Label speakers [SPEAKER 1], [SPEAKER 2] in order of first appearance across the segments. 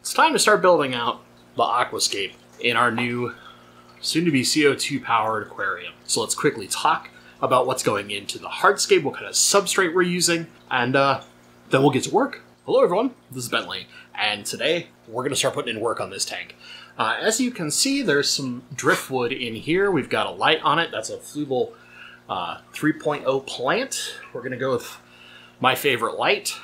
[SPEAKER 1] It's time to start building out the Aquascape in our new, soon-to-be CO2-powered aquarium. So let's quickly talk about what's going into the Hardscape, what kind of substrate we're using, and then we'll get to work. Hello everyone, this is Bentley, and today we're going to start putting in work on this tank. As you can see, there's some driftwood in here. We've got a light on it. That's a Flugel 3.0 plant. We're going to go with my favorite light.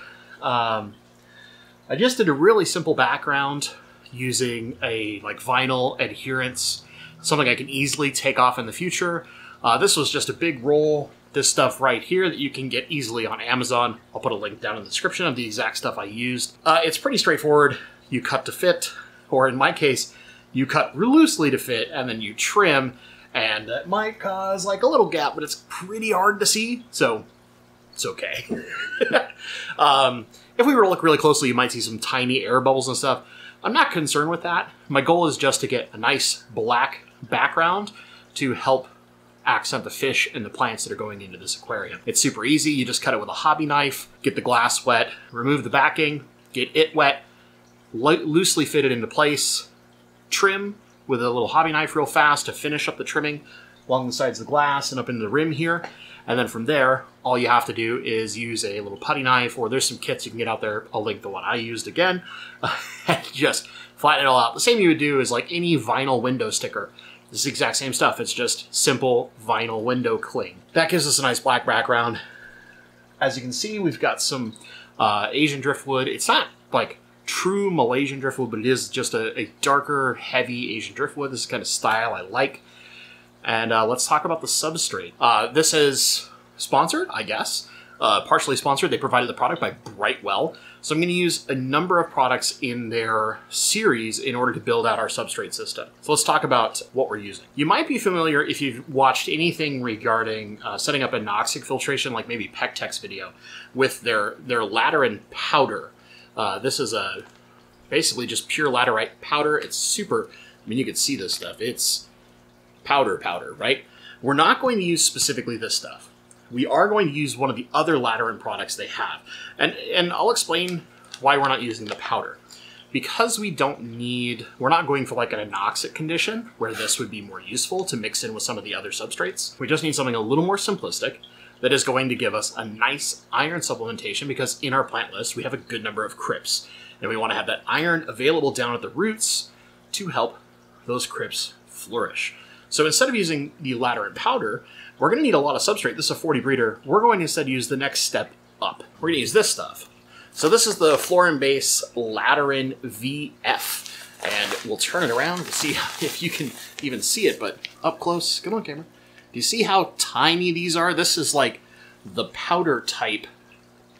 [SPEAKER 1] I just did a really simple background using a vinyl adherence, something I can easily take off in the future. This was just a big roll, this stuff right here that you can get easily on Amazon. I'll put a link down in the description of the exact stuff I used. It's pretty straightforward. You cut to fit, or in my case, you cut loosely to fit and then you trim, and that might cause like a little gap, but it's pretty hard to see, so it's okay. If we were to look really closely, you might see some tiny air bubbles and stuff. I'm not concerned with that. My goal is just to get a nice black background to help accent the fish and the plants that are going into this aquarium. It's super easy. You just cut it with a hobby knife, get the glass wet, remove the backing, get it wet, loosely fit it into place, trim with a little hobby knife real fast to finish up the trimming along the sides of the glass and up into the rim here. And then from there, all you have to do is use a little putty knife, or there's some kits you can get out there. I'll link the one I used again. And just flatten it all out. The same you would do is like any vinyl window sticker. This is the exact same stuff. It's just simple vinyl window cling. That gives us a nice black background. As you can see, we've got some Asian driftwood. It's not like true Malaysian driftwood, but it is just a darker, heavy Asian driftwood. This is the kind of style I like. And let's talk about the substrate. This is sponsored, I guess. Partially sponsored. They provided the product by Brightwell. So I'm going to use a number of products in their series in order to build out our substrate system. So let's talk about what we're using. You might be familiar if you've watched anything regarding setting up anoxic filtration, like maybe Pectec's video, with their laterin powder. This is basically just pure laterite powder. It's super, I mean, you can see this stuff. It's powder, right? We're not going to use specifically this stuff. We are going to use one of the other laterin products they have. And I'll explain why we're not using the powder. Because we're not going for like an anoxic condition, where this would be more useful to mix in with some of the other substrates. We just need something a little more simplistic that is going to give us a nice iron supplementation, because in our plant list, we have a good number of crypts. And we want to have that iron available down at the roots to help those crypts flourish. So instead of using the laterin powder, we're going to need a lot of substrate. This is a 40 breeder. We're going to instead use the next step up. We're going to use this stuff. So this is the Florin Base Laterin VF. And we'll turn it around to see if you can even see it, but up close. Come on, camera. Do you see how tiny these are? This is like the powder type,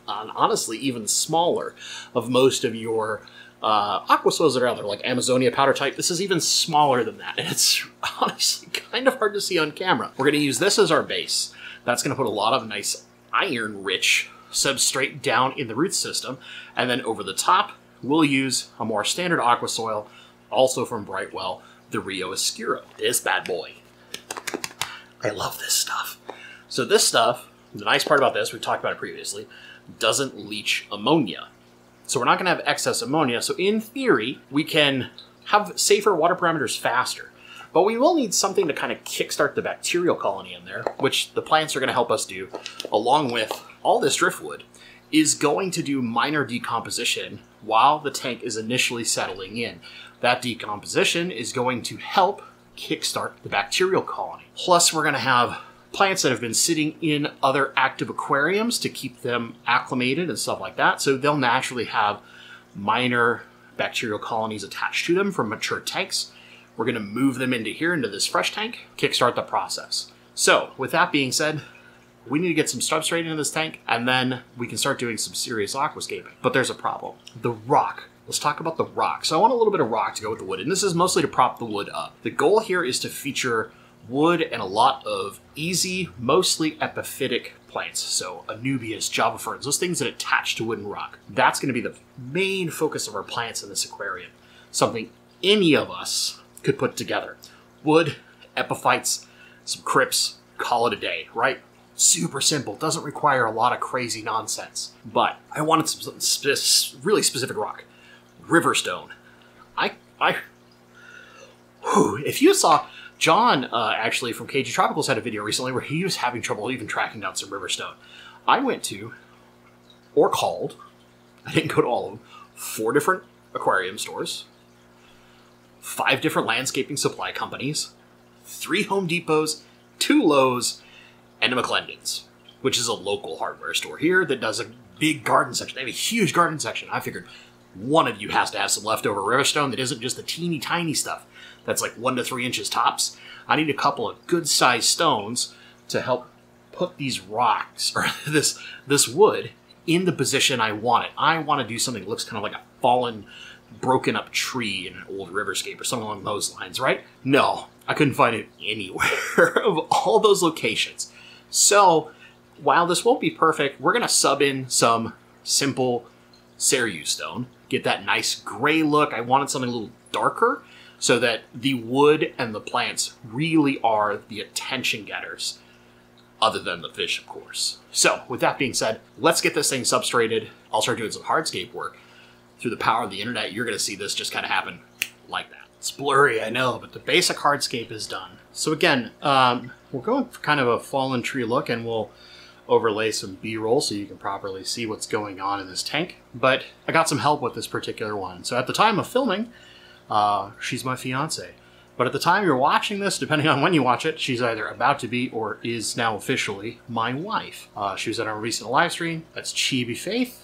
[SPEAKER 1] honestly even smaller, of most of your aquasoils that are out there, like Amazonia powder type. This is even smaller than that, and it's honestly kind of hard to see on camera. We're going to use this as our base. That's going to put a lot of nice iron-rich substrate down in the root system, and then over the top, we'll use a more standard aquasoil, also from Brightwell, the Rio Oscuro. This bad boy. I love this stuff. So this stuff, the nice part about this, we've talked about it previously, doesn't leach ammonia. So we're not going to have excess ammonia. So in theory, we can have safer water parameters faster. But we will need something to kind of kickstart the bacterial colony in there, which the plants are going to help us do, along with all this driftwood, is going to do minor decomposition while the tank is initially settling in. That decomposition is going to help kickstart the bacterial colony. Plus, we're going to have plants that have been sitting in other active aquariums to keep them acclimated and stuff like that. So they'll naturally have minor bacterial colonies attached to them from mature tanks. We're going to move them into here, into this fresh tank, kickstart the process. So with that being said, we need to get some substrate into this tank, and then we can start doing some serious aquascaping. But there's a problem. The rock. Let's talk about the rock. So I want a little bit of rock to go with the wood, and this is mostly to prop the wood up. The goal here is to feature wood and a lot of easy, mostly epiphytic plants. So anubias, java ferns, those things that attach to wood and rock. That's going to be the main focus of our plants in this aquarium. Something any of us could put together. Wood, epiphytes, some crypts, call it a day, right? Super simple, doesn't require a lot of crazy nonsense. But I wanted some really specific rock. Riverstone. If you saw John, actually from KG Tropicals had a video recently where he was having trouble even tracking down some riverstone. I went to, or called, I didn't go to all of them, 4 different aquarium stores, 5 different landscaping supply companies, 3 Home Depots, 2 Lowe's, and a McClendon's, which is a local hardware store here that does a big garden section. They have a huge garden section. I figured one of you has to have some leftover riverstone that isn't just the teeny tiny stuff that's like 1 to 3 inches tops. I need a couple of good sized stones to help put these rocks, or this wood, in the position I want it. I want to do something that looks kind of like a fallen, broken up tree in an old riverscape or something along those lines, right? No, I couldn't find it anywhere of all those locations. So while this won't be perfect, we're going to sub in some simple Ceru stone, get that nice gray look. I wanted something a little darker so that the wood and the plants really are the attention getters, other than the fish, of course. So with that being said, let's get this thing substrated. I'll start doing some hardscape work. Through the power of the internet, you're going to see this just kind of happen like that. It's blurry, I know, but the basic hardscape is done. So again, we're going for kind of a fallen tree look, and we'll overlay some B-roll so you can properly see what's going on in this tank. But I got some help with this particular one. So at the time of filming, she's my fiance. But at the time you're watching this, depending on when you watch it, she's either about to be or is now officially my wife. She was at our recent live stream. That's Chibi Faith,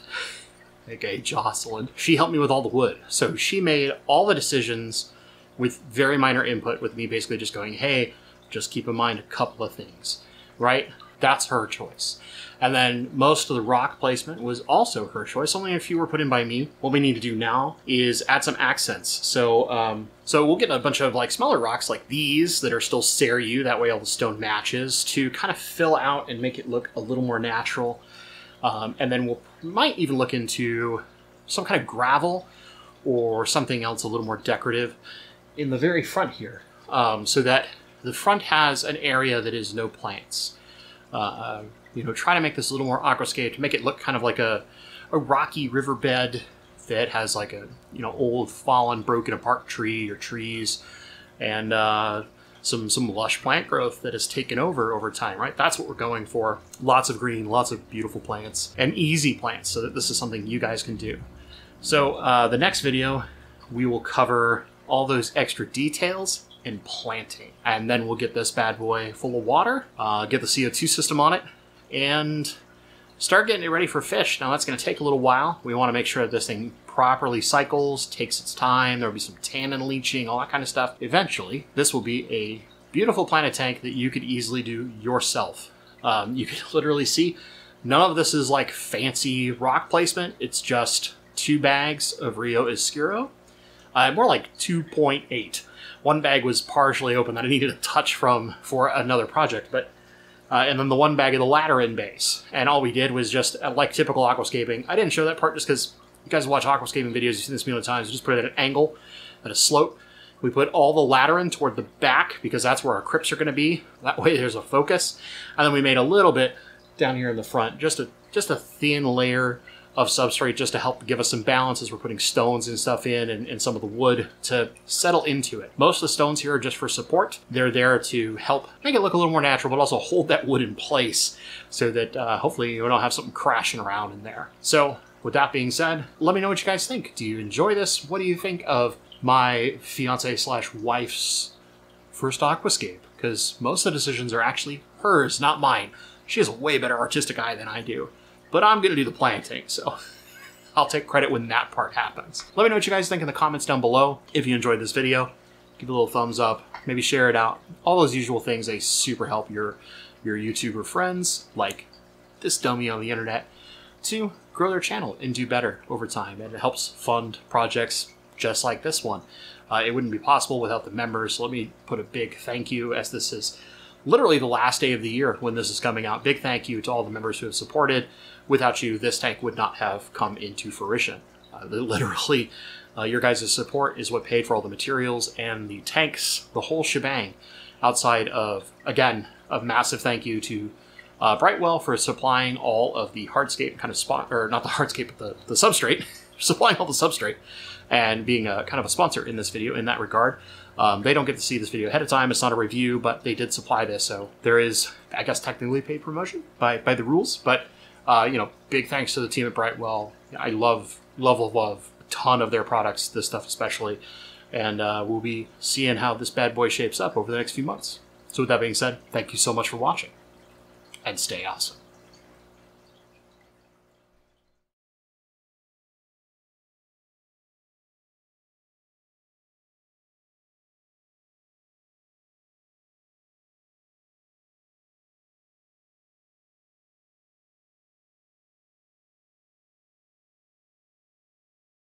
[SPEAKER 1] aka Jocelyn. She helped me with all the wood. So she made all the decisions with very minor input, with me basically just going, hey, just keep in mind a couple of things, right? That's her choice. And then most of the rock placement was also her choice. Only a few were put in by me. What we need to do now is add some accents. So so we'll get a bunch of like smaller rocks like these that are still Ceru. That way all the stone matches, to kind of fill out and make it look a little more natural. And then might even look into some kind of gravel or something else a little more decorative in the very front here, so that the front has an area that is no plants. You know, try to make this a little more aquascape, to make it look kind of like a rocky riverbed that has like a, you know, old fallen broken apart tree or trees, and some lush plant growth that has taken over time, right? That's what we're going for. Lots of green, lots of beautiful plants, and easy plants, so that this is something you guys can do. So the next video, we will cover all those extra details and planting. And then we'll get this bad boy full of water, get the CO2 system on it, and start getting it ready for fish. Now that's going to take a little while. We want to make sure that this thing properly cycles, takes its time. There'll be some tannin leaching, all that kind of stuff. Eventually, this will be a beautiful planted tank that you could easily do yourself. You can literally see none of this is like fancy rock placement. It's just 2 bags of Rio Oscuro, more like 2.8. One bag was partially open that I needed a touch from for another project, but and then the 1 bag of the Lateran base. And all we did was just, like typical aquascaping, I didn't show that part just because you guys watch aquascaping videos, you've seen this a million times, we just put it at an angle, at a slope. We put all the Lateran toward the back because that's where our crypts are going to be. That way there's a focus. And then we made a little bit down here in the front, just a thin layer of substrate just to help give us some balance as we're putting stones and stuff in, and some of the wood to settle into it. Most of the stones here are just for support. They're there to help make it look a little more natural, but also hold that wood in place so that hopefully you don't have something crashing around in there. So with that being said, let me know what you guys think. Do you enjoy this? What do you think of my fiance/wife's first aquascape? Because most of the decisions are actually hers, not mine. She has a way better artistic eye than I do. But I'm going to do the planting, so I'll take credit when that part happens. Let me know what you guys think in the comments down below. If you enjoyed this video, give it a little thumbs up, maybe share it out. All those usual things, they super help your YouTuber friends, like this dummy on the internet, to grow their channel and do better over time. And it helps fund projects just like this one. It wouldn't be possible without the members, so let me put a big thank you, as this is literally the last day of the year when this is coming out. Big thank you to all the members who have supported. Without you, this tank would not have come into fruition. Literally, your guys' support is what paid for all the materials and the tanks, the whole shebang. Outside of, again, a massive thank you to Brightwell for supplying all of the hardscape kind of spot, or not the hardscape, but the substrate, supplying all the substrate and being a kind of a sponsor in this video in that regard. They don't get to see this video ahead of time. It's not a review, but they did supply this. So there is, I guess, technically paid promotion by the rules. But, you know, big thanks to the team at Brightwell. I love a ton of their products, this stuff especially. And we'll be seeing how this bad boy shapes up over the next few months. So with that being said, thank you so much for watching. And stay awesome.